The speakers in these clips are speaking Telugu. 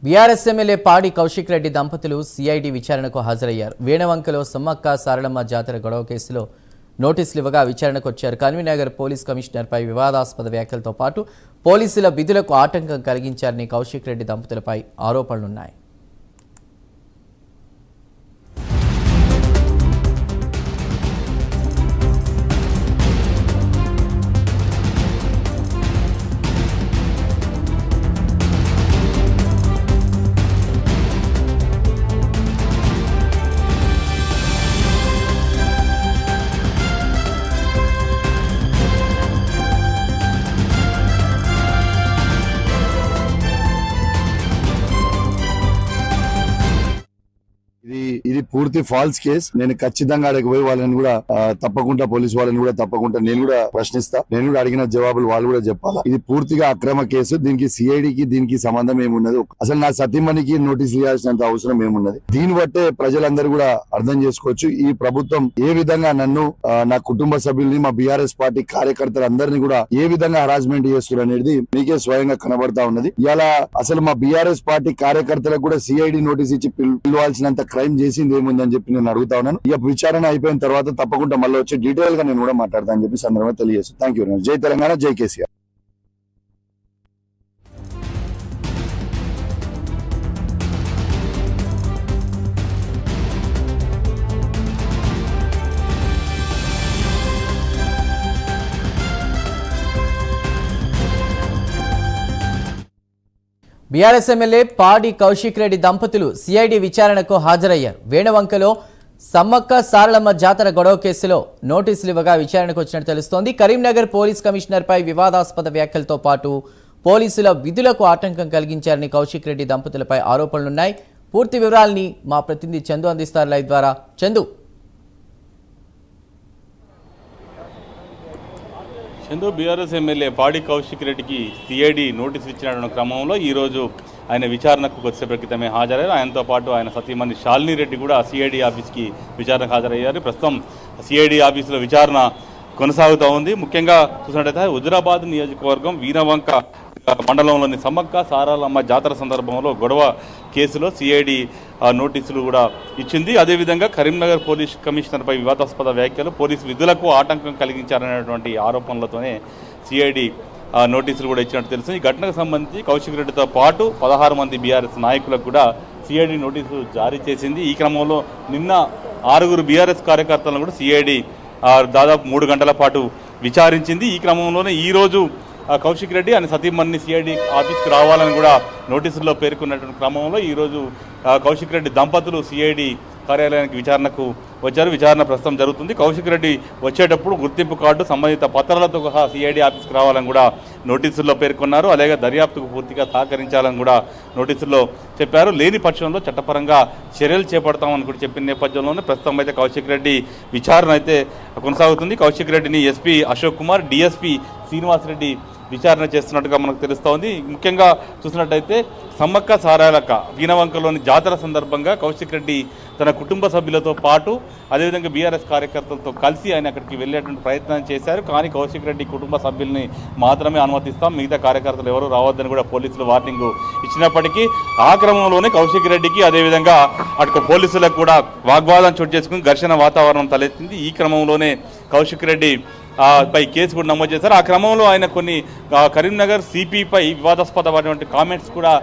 బీఆర్ఎస్ ఎమ్మెల్యే పాడి కౌశిక్ రెడ్డి దంపతులు సిఐడి విచారణకు హాజరయ్యారు. వేణవంకలో సమ్మక్క సారళమ్మ జాతర గొడవ కేసులో నోటీసులు ఇవ్వగా విచారణకు వచ్చారు. కరీంనగర్ పోలీస్ కమిషనర్పై వివాదాస్పద వ్యాఖ్యలతో పాటు పోలీసుల విధులకు ఆటంకం కలిగించారని కౌశిక్ రెడ్డి దంపతులపై ఆరోపణలున్నాయి. ఇది పూర్తి ఫాల్స్ కేసు. నేను ఖచ్చితంగా అక్కడికి పోయి వాళ్ళని కూడా తప్పకుండా పోలీసు వాళ్ళని కూడా తప్పకుండా నేను కూడా ప్రశ్నిస్తా. నేను కూడా అడిగిన జవాబులు వాళ్ళు కూడా చెప్పాలా. ఇది పూర్తిగా అక్రమ కేసు. దీనికి సిఐడికి దీనికి సంబంధం ఏమున్నది? అసలు నా సతీమణికి నోటీసులు ఇవ్వాల్సినంత అవసరం ఏమున్నది? దీన్ని బట్టే ప్రజలందరూ కూడా అర్థం చేసుకోవచ్చు ఈ ప్రభుత్వం ఏ విధంగా నన్ను, నా కుటుంబ సభ్యుల్ని, మా బీఆర్ఎస్ పార్టీ కార్యకర్తలు అందరినీ కూడా ఏ విధంగా హరాస్మెంట్ చేస్తున్నారు అనేది మీకే స్వయంగా కనబడతా ఉన్నది. ఇలా అసలు మా బీఆర్ఎస్ పార్టీ కార్యకర్తలకు కూడా సిఐడి నోటీస్ ఇచ్చి పిలవాల్సినంత క్రైమ్ చేసింది ఏముందని చెప్పి నేను అడుగుతా ఉన్నాను. ఇక విచారణ అయిపోయిన తర్వాత తప్పకుండా మళ్ళీ వచ్చి డీటెయిల్ గా నేను కూడా మాట్లాడతా అని చెప్పి సందర్భంగా తెలియజేస్తాను. Thank you. జై తెలంగాణ, జై కేసీఆర్. బీఆర్ఎస్ ఎమ్మెల్యే పాడి కౌశిక్ రెడ్డి దంపతులు సిఐడి విచారణకు హాజరయ్యారు. వేణవంకలో సమ్మక్క సారళమ్మ జాతర గొడవ కేసులో నోటీసులు ఇవ్వగా విచారణకు వచ్చినట్టు తెలుస్తోంది. కరీంనగర్ పోలీస్ కమిషనర్పై వివాదాస్పద వ్యాఖ్యలతో పాటు పోలీసుల విధులకు ఆటంకం కలిగించారని కౌశిక్ రెడ్డి దంపతులపై ఆరోపణలున్నాయి. పూర్తి వివరాలని మా ప్రతినిధి చందు అందిస్తారు లైవ్ ద్వారా. చందు. బీఆర్ఎస్ ఎమ్మెల్యే పాడి కౌశిక్ రెడ్డికి సిఐడి నోటీసు ఇచ్చిన క్రమంలో ఈరోజు ఆయన విచారణకు కొద్దిసేపటి క్రితమే హాజరయ్యారు. ఆయనతో పాటు ఆయన సతీమణి శాలిని రెడ్డి కూడా సిఐడి ఆఫీస్కి విచారణకు హాజరయ్యారు. ప్రస్తుతం సిఐడి ఆఫీసులో విచారణ కొనసాగుతూ ఉంది. ముఖ్యంగా చూసినట్టయితే హుజురాబాద్ నియోజకవర్గం వీణవంక మండలంలోని సమ్మక్క సారళమ్మ జాతర సందర్భంలో గొడవ కేసులో సిఐడి నోటీసులు కూడా ఇచ్చింది. అదేవిధంగా కరీంనగర్ పోలీస్ కమిషనర్పై వివాదాస్పద వ్యాఖ్యలు, పోలీసు విధులకు ఆటంకం కలిగించారనేటువంటి ఆరోపణలతోనే సిఐడి నోటీసులు కూడా ఇచ్చినట్టు తెలుస్తుంది. ఈ ఘటనకు సంబంధించి కౌశిక్ రెడ్డితో పాటు 16 మంది బీఆర్ఎస్ నాయకులకు కూడా సిఐడి నోటీసులు జారీ చేసింది. ఈ క్రమంలో నిన్న 6 బీఆర్ఎస్ కార్యకర్తలను కూడా సిఐడి దాదాపు 3 గంటల పాటు విచారించింది. ఈ క్రమంలోనే ఈరోజు కౌశిక్ రెడ్డి ఆయన సతీమణిని సిఐడి ఆఫీస్కి రావాలని కూడా నోటీసుల్లో పేర్కొన్నటువంటి క్రమంలో ఈరోజు కౌశిక్ రెడ్డి దంపతులు సిఐడి కార్యాలయానికి విచారణకు వచ్చారు. విచారణ ప్రస్తుతం జరుగుతుంది. కౌశిక్ రెడ్డి వచ్చేటప్పుడు గుర్తింపు కార్డు, సంబంధిత పత్రాలతో సహా సిఐడి ఆఫీస్కి రావాలని కూడా నోటీసుల్లో పేర్కొన్నారు. అలాగే దర్యాప్తుకు పూర్తిగా సహకరించాలని కూడా నోటీసుల్లో చెప్పారు. లేని పక్షంలో చట్టపరంగా చర్యలు చేపడతామని కూడా చెప్పిన నేపథ్యంలోనే ప్రస్తుతం అయితే కౌశిక్ రెడ్డి విచారణ అయితే కొనసాగుతుంది. కౌశిక్ రెడ్డిని ఎస్పీ అశోక్ కుమార్, డిఎస్పీ శ్రీనివాసరెడ్డి విచారణ చేస్తున్నట్టుగా మనకు తెలుస్తోంది. ముఖ్యంగా చూసినట్టయితే సమ్మక్క సారళక్క వీణవంకలోని జాతర సందర్భంగా కౌశిక్ రెడ్డి తన కుటుంబ సభ్యులతో పాటు అదేవిధంగా బీఆర్ఎస్ కార్యకర్తలతో కలిసి ఆయన అక్కడికి వెళ్ళేటువంటి ప్రయత్నం చేశారు. కానీ కౌశిక్ రెడ్డి కుటుంబ సభ్యుల్ని మాత్రమే అనుమతిస్తాం, మిగతా కార్యకర్తలు ఎవరు రావద్దని కూడా పోలీసులు వార్నింగ్ ఇచ్చినప్పటికీ ఆ క్రమంలోనే కౌశిక్ రెడ్డికి అదేవిధంగా అటు పోలీసులకు కూడా వాగ్వాదం చోటు చేసుకుని ఘర్షణ వాతావరణం తలెత్తింది. ఈ క్రమంలోనే కౌశిక్ రెడ్డి పై కేసు కూడా నమోదు చేశారు. ఆ క్రమంలో ఆయన కొన్ని కరీంనగర్ సిపిపై వివాదాస్పదమైనటువంటి కామెంట్స్ కూడా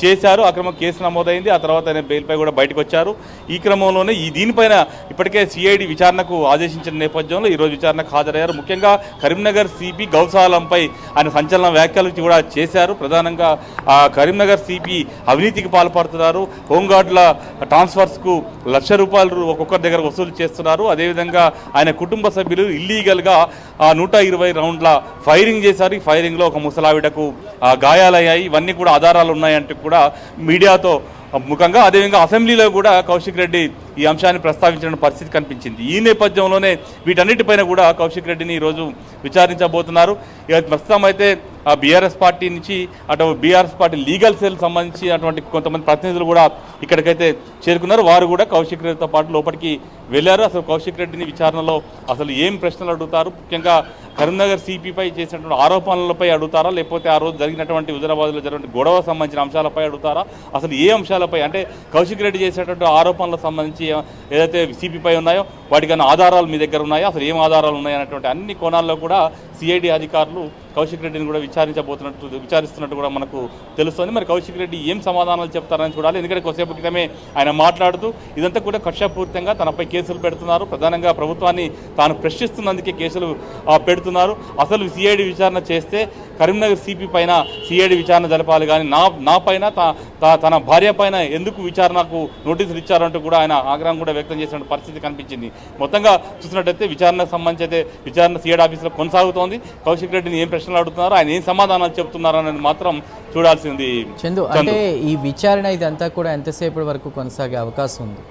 చేశారు. ఆ క్రమం కేసు నమోదైంది. ఆ తర్వాత ఆయన బెయిల్పై కూడా బయటకు వచ్చారు. ఈ క్రమంలోనే దీనిపైన ఇప్పటికే సిఐడి విచారణకు ఆదేశించిన నేపథ్యంలో ఈరోజు విచారణకు హాజరయ్యారు. ముఖ్యంగా కరీంనగర్ సిపి గౌసాలంపై ఆయన సంచలన వ్యాఖ్యలు కూడా చేశారు. ప్రధానంగా కరీంనగర్ సిపి అవినీతికి పాల్పడుతున్నారు, హోంగార్డుల ట్రాన్స్ఫర్స్కు ₹1,00,000 ఒక్కొక్కరి దగ్గర వసూలు చేస్తున్నారు, అదేవిధంగా ఆయన కుటుంబ సభ్యులు ఇల్లీగల్గా 120 రౌండ్ల ఫైరింగ్ చేశారు. ఈ ఫైరింగ్లో ఒక ముసలావిడకు గాయాలయ్యాయి. ఇవన్నీ కూడా ఆధారాలు ఉన్నాయంటూ కూడా మీడియాతో ముఖంగా అదేవిధంగా అసెంబ్లీలో కూడా కౌశిక్ రెడ్డి ఈ అంశాన్ని ప్రస్తావించిన పరిస్థితి కనిపించింది. ఈ నేపథ్యంలోనే వీటన్నిటిపైన కూడా కౌశిక్ రెడ్డిని ఈరోజు విచారించబోతున్నారు. ఇక ప్రస్తుతం అయితే ఆ బీఆర్ఎస్ పార్టీ నుంచి అటు బీఆర్ఎస్ పార్టీ లీగల్ సెల్ సంబంధించి అటువంటి కొంతమంది ప్రతినిధులు కూడా ఇక్కడికైతే చేరుకున్నారు. వారు కూడా కౌశిక్ రెడ్డితో పాటు లోపలికి వెళ్ళారు. అసలు కౌశిక్ రెడ్డిని విచారణలో అసలు ఏం ప్రశ్నలు అడుగుతారు, ముఖ్యంగా కరీంనగర్ సిపిపై చేసినటువంటి ఆరోపణలపై అడుగుతారా, లేకపోతే ఆ రోజు జరిగినటువంటి హుజరాబాద్లో జరిగినటువంటి గొడవ సంబంధించిన అంశాలపై అడుగుతారా, అసలు ఏ అంశాలపై అంటే కౌశిక్ రెడ్డి చేసేటువంటి ఆరోపణలకు సంబంధించి ఏదైతే సిపిపై ఉన్నాయో వాటికన్నా ఆధారాలు మీ దగ్గర ఉన్నాయో, అసలు ఏం ఆధారాలు ఉన్నాయన్నటువంటి అన్ని కోణాల్లో కూడా సిఐడి అధికారులు కౌశిక్ రెడ్డిని కూడా విచారిస్తున్నట్టు కూడా మనకు తెలుస్తుంది. మరి కౌశిక్ రెడ్డి ఏం సమాధానాలు చెప్తారని చూడాలి. ఎందుకంటే కొద్దిసేపు క్రితమే ఆయన మాట్లాడుతూ ఇదంతా కూడా కక్షపూరితంగా తనపై కేసులు పెడుతున్నారు, ప్రధానంగా ప్రభుత్వాన్ని తాను ప్రశ్నిస్తున్నందుకే కేసులు పెడుతున్నారు. అసలు సిఐడి విచారణ చేస్తే కరీంనగర్ సిపి పైన సిఐడి విచారణ జరపాలి, కానీ నా పైన తన భార్య పైన ఎందుకు విచారణకు నోటీసులు ఇచ్చారంటూ కూడా ఆయన ఆగ్రహం కూడా వ్యక్తం చేసిన పరిస్థితి కనిపించింది. మొత్తంగా చూసినట్టయితే విచారణకు సంబంధించి అయితే విచారణ సిఐడి ఆఫీసులో కొనసాగుతోంది. కౌశిక్ రెడ్డిని ఏం ప్రశ్నలు అడుగుతున్నారు, ఆయన ఏం సమాధానాలు చెప్తున్నారు అనేది మాత్రం చూడాల్సింది. చందు, అంటే ఈ విచారణ ఇదంతా కూడా ఎంతసేపటి వరకు కొనసాగే అవకాశం ఉంది?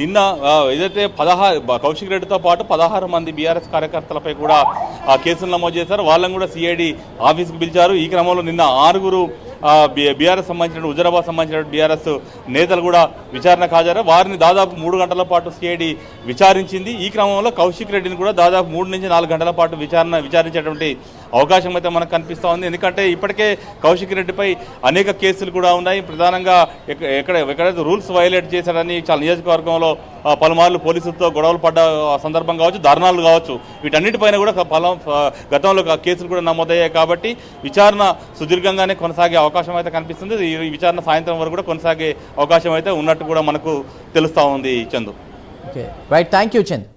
నిన్న ఏదైతే కౌశిక్ రెడ్డితో పాటు 16 మంది బీఆర్ఎస్ కార్యకర్తలపై కూడా కేసులు నమోదు చేశారు. వాళ్ళని కూడా సిఐడి ఆఫీస్కి పిలిచారు. ఈ క్రమంలో నిన్న 6 బీఆర్ఎస్ సంబంధించిన హుజరాబాద్ సంబంధించిన బీఆర్ఎస్ నేతలు కూడా విచారణకు హాజరు. వారిని దాదాపు 3 గంటల పాటు సిఐడి విచారించింది. ఈ క్రమంలో కౌశిక్ రెడ్డిని కూడా దాదాపు 3 నుంచి 4 గంటల పాటు విచారించేటువంటి అవకాశం అయితే మనకు కనిపిస్తూ ఉంది. ఎందుకంటే ఇప్పటికే కౌశిక్ రెడ్డిపై అనేక కేసులు కూడా ఉన్నాయి. ప్రధానంగా ఎక్కడైతే రూల్స్ వైలేట్ చేశాడని చాలా నియోజకవర్గంలో పలుమార్లు పోలీసులతో గొడవలు పడ్డ సందర్భం కావచ్చు, ధర్నాలు కావచ్చు, వీటన్నిటిపైన కూడా గతంలో కేసులు కూడా నమోదయ్యాయి. కాబట్టి విచారణ సుదీర్ఘంగానే కొనసాగే అవకాశం అయితే కనిపిస్తుంది. ఈ విచారణ సాయంత్రం వరకు కూడా కొనసాగే అవకాశం అయితే ఉన్నట్టు కూడా మనకు తెలుస్తూ ఉంది. Chandu, okay, right, thank you Chandu.